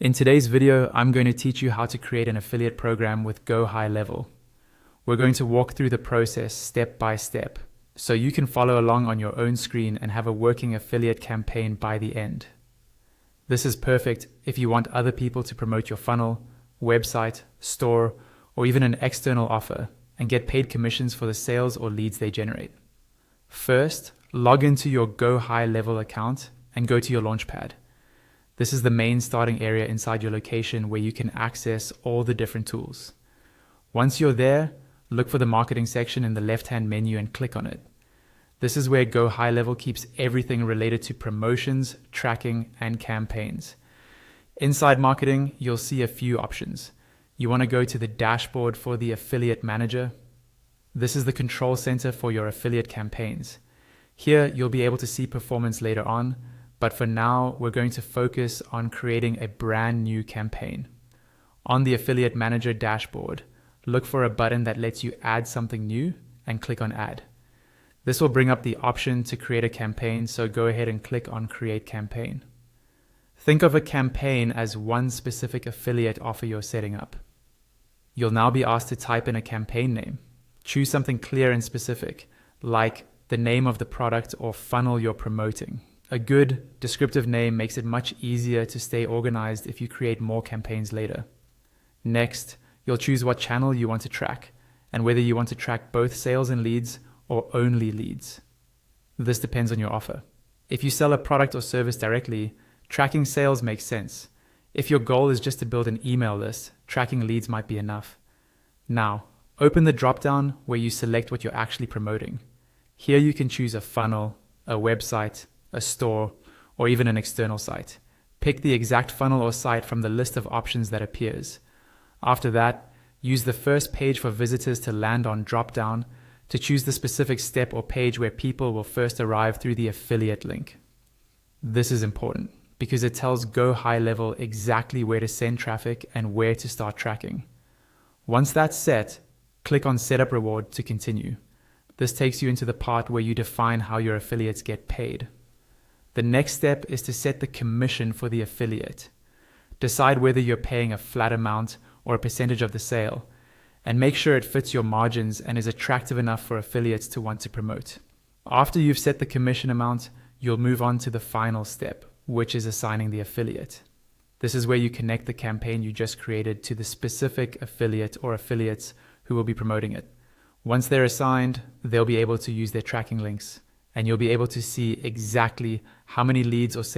In today's video, I'm going to teach you how to create an affiliate program with GoHighLevel. We're going to walk through the process step by step, so you can follow along on your own screen and have a working affiliate campaign by the end. This is perfect if you want other people to promote your funnel, website, store, or even an external offer and get paid commissions for the sales or leads they generate. First, log into your GoHighLevel account and go to your Launchpad. This is the main starting area inside your location where you can access all the different tools. Once you're there, look for the marketing section in the left-hand menu and click on it. This is where GoHighLevel keeps everything related to promotions, tracking, and campaigns. Inside marketing, you'll see a few options. You want to go to the dashboard for the affiliate manager. This is the control center for your affiliate campaigns. Here, you'll be able to see performance later on, but for now, we're going to focus on creating a brand new campaign. On the Affiliate Manager dashboard, look for a button that lets you add something new and click on Add. This will bring up the option to create a campaign, so go ahead and click on Create Campaign. Think of a campaign as one specific affiliate offer you're setting up. You'll now be asked to type in a campaign name. Choose something clear and specific, like the name of the product or funnel you're promoting. A good, descriptive name makes it much easier to stay organized if you create more campaigns later. Next, you'll choose what channel you want to track and whether you want to track both sales and leads or only leads. This depends on your offer. If you sell a product or service directly, tracking sales makes sense. If your goal is just to build an email list, tracking leads might be enough. Now, open the drop-down where you select what you're actually promoting. Here you can choose a funnel, a website, a store, or even an external site. Pick the exact funnel or site from the list of options that appears. After that, use the first page for visitors to land on drop-down to choose the specific step or page where people will first arrive through the affiliate link. This is important because it tells GoHighLevel exactly where to send traffic and where to start tracking. Once that's set, click on Setup Reward to continue. This takes you into the part where you define how your affiliates get paid. The next step is to set the commission for the affiliate. Decide whether you're paying a flat amount or a percentage of the sale, and make sure it fits your margins and is attractive enough for affiliates to want to promote. After you've set the commission amount, you'll move on to the final step, which is assigning the affiliate. This is where you connect the campaign you just created to the specific affiliate or affiliates who will be promoting it. Once they're assigned, they'll be able to use their tracking links, and you'll be able to see exactly how many leads or sales